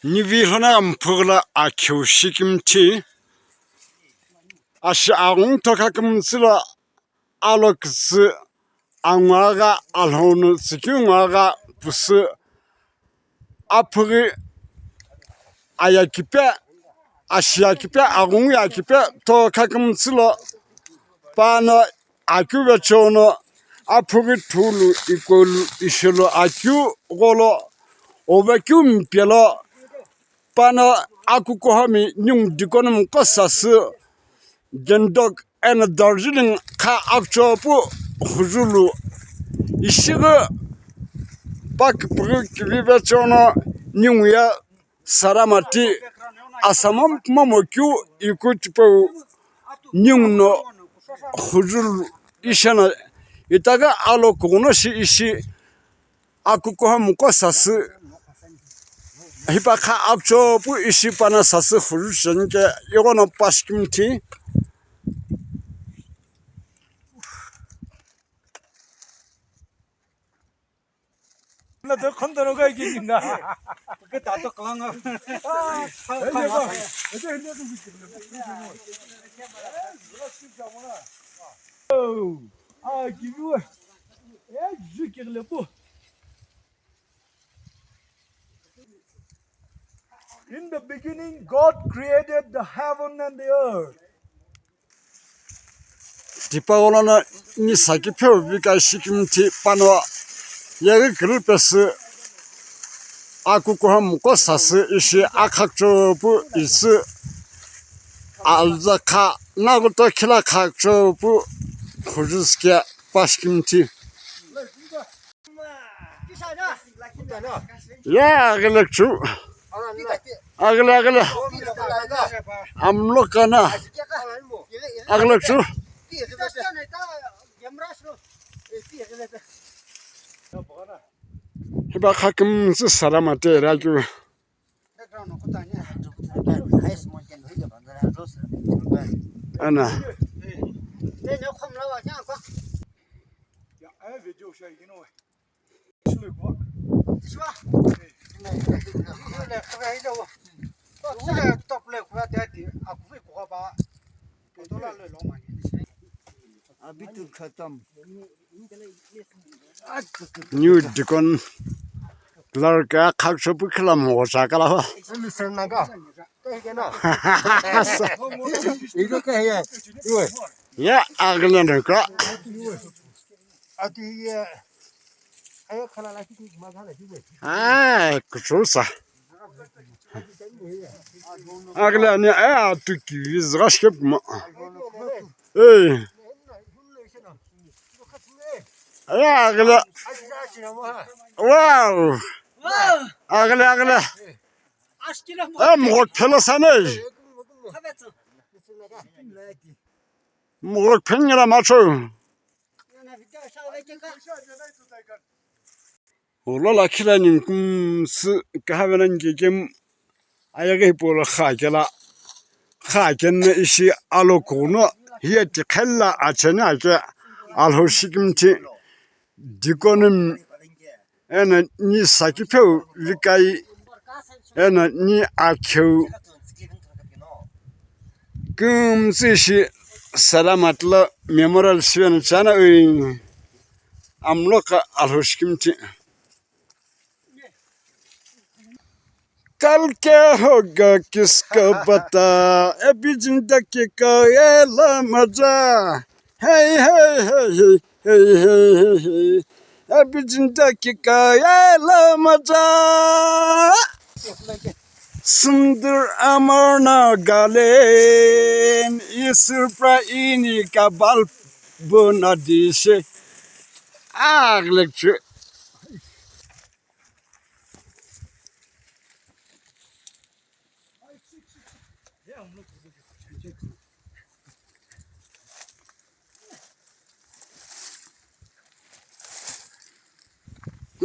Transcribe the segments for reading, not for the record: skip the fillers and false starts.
Ni vihana mpugla akiushikimti asha agung tokakumsila aloks angwaga alhonu sikiungwaga pusu apuri ayakipe ashiyakipe agung yakipe tokakumsila pana akuvechono apuri tulu ikolu ishelo aku golo ovekyu mpelo pana akukohami nyung dikonum kosasu gendok en Darjeeling ka akchopu huzulu ishiga pak vivechono nyungya saramati asamam mamokyu ikutpo nyungno huzulu ishana itaga alo konoshi ishi akukoham kosasu hipaka akchopu ishi pana sasu huzulu ke yono paskimti 나 더 건드려가 이긴다. 그 다도 강아. 아, 기분. 야, 죽이길래 뭐. In the beginning, God created the heaven and the earth. 디파올라나 니 사기표 비가 시킴티 파노 예그 그룹에서 아쿠코함 코사스 이시 아카초부 이스 알자카 나고토 킬라카초부 후즈스케 파시킴티 야 글렉추 아글라글라 암로카나 아글렉추 Hiba hakim si salamate raju. Ana. New Dicon Clark Kakshop Kalam was a Kala. Yeah, Aglander. Ah, Kusa. Aglania to kiss Rashkip. Hey. Yeah, wow. Agla. I'm what Pelasane. More Pengala Macho. Lola Kilanin Kahavan Gim Ayagapur Hakela Haken Ishi Alokono, here to Kella Achenaka Alhoshikimti Dikonum and Ni Sakipo Vikai and Ni Akio Gum Sishi Salamatla Memorial Swan Chana Amloka Alhoshikimti. कल क्या होगा किसको पता अभी जिंदगी का ये मजा है अभी जिंदगी का ये मजा सुंदर अमर नागालैंड इस प्राइनी का बाल बना दिशे आग लगते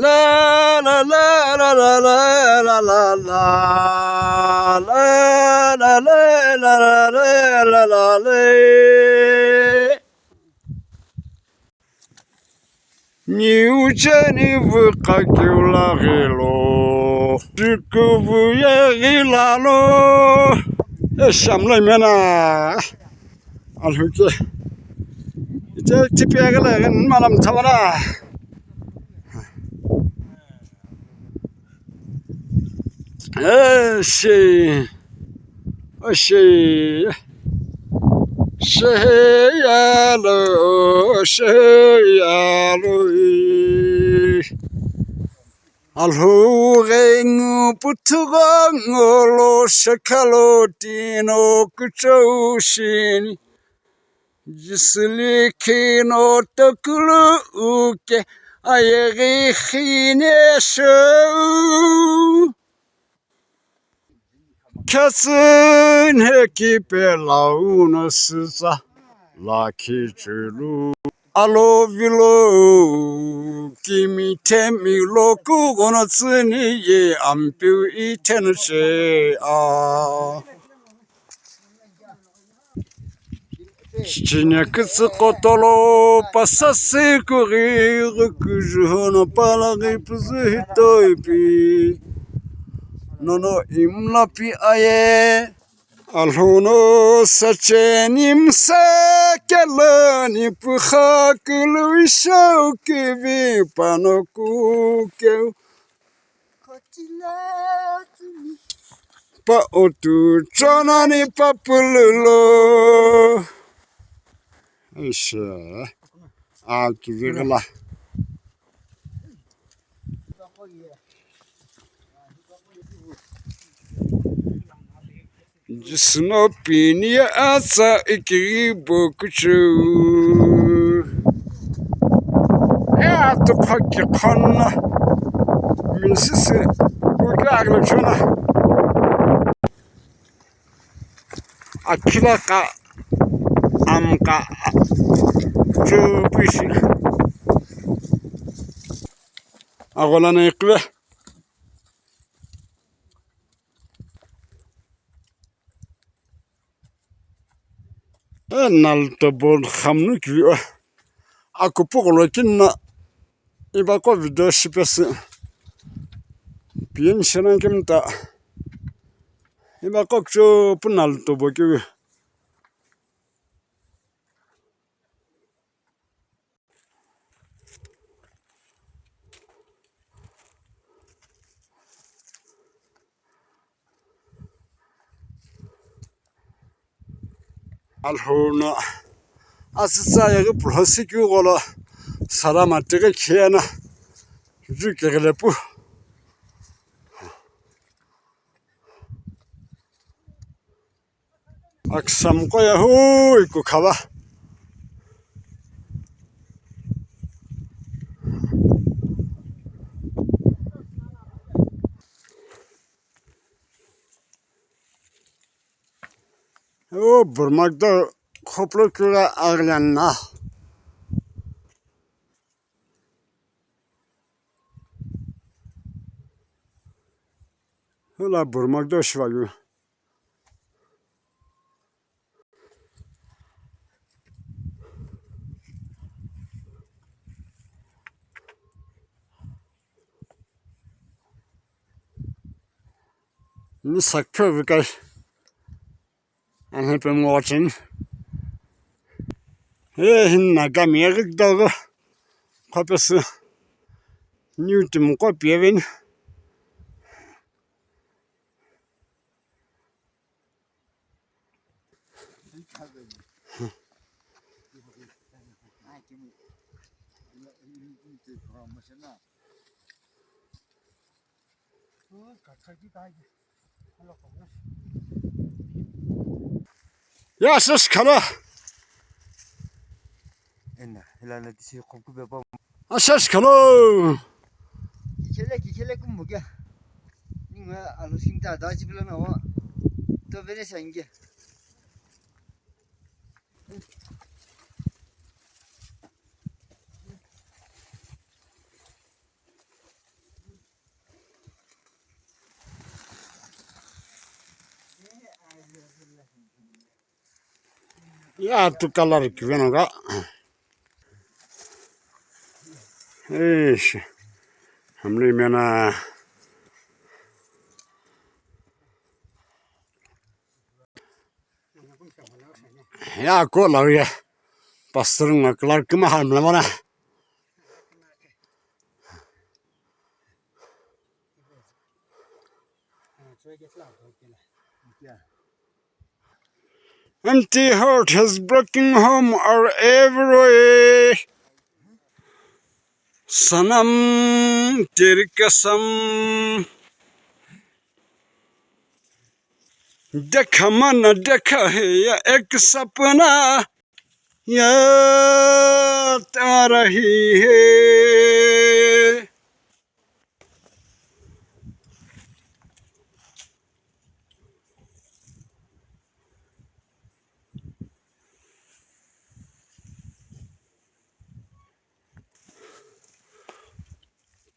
La la la la la la la la la la la la la la la Niuchani vukakilagilo, tukuvuyagilalo. Shamlay mena. Alhuke. Ite tipiagalagan malam tawara. She. Sheyalo, sheyalo, alhurengu putugangolo shakalotino kuchoshini, jislikino tokulu uke ayerihine show. Kasun hekipe launa sisa laki chulu. Alo vilo kimi temi loku gono tsuni ye ampu itenu she a. Chinya kitsu kotolo pasase kuri kujuhono palagi puzu hitoipi. Nono imlapi aye. Alhono sachenim sakelani pukhakulu shaukivi panokuke pa otu chonani papululo isha akivigla jisno pinia asa ikiribo kuchu to khaki khonna min sisi ukaglo chona akila ka amka chupishi agolana ikwe nalto bol khamnu kwi akupoglo kinna ibako video shipes bien shanan kimta ibako cho punalto bokiwi alhona asisa yag plasiki gola salamatike khena jukeglepu aksam ko yahu iku khaba o burmakda khoplo kura aglanna la burmakda shvagu ni sakpe vikay anhepem watching hinna gamiyag dogo khopes newtum ko pievin Yes, kala. Enna, helala disi kopku beba. Asas kala. Kikele kummuga. Ninga alusinta daji bilana wa. To bere sange. Ya tu kalar kivenoga. Eish. Hamle mena. Ya ko lawye. Pasturung aklar kuma hamle mana. Empty heart has broken home our every way. Sanam teri kasam. देखा मन देखा है या एक सपना याद आ रही है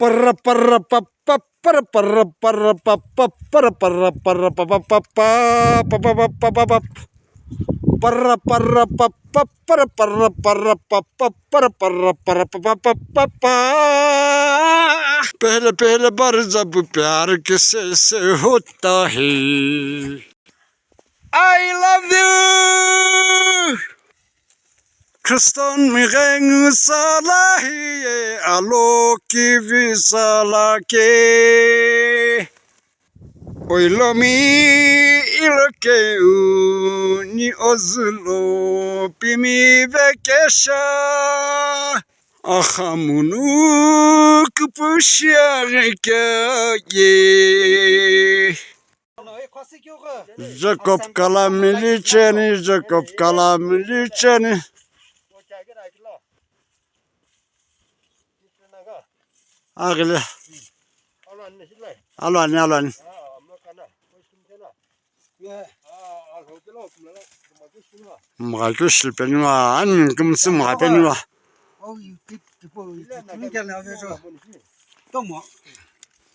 पर पर प पर पर पर प पर पर पर प प प प प पर पर प पर पर पर प पर पर पर प प पहले पहले बार जब प्यार किसी से होता है I love you Kriston migeng salahi aloki visalake Oilomi ilke ni ozlo pimi vekesha Akhamunu kupushyareke ye Jacob kalamilicheni Agile alwani mga kushil penwa an kumsi mga penwa Oh, you keep the boy. You can have it. Come on.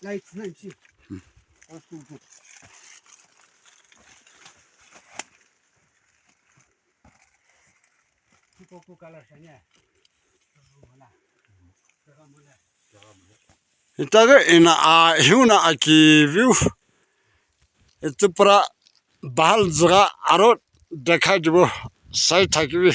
Lights, nice. itaga ina a hiuna akiviu itupra bahal zga arot dekha jibo sai thakibi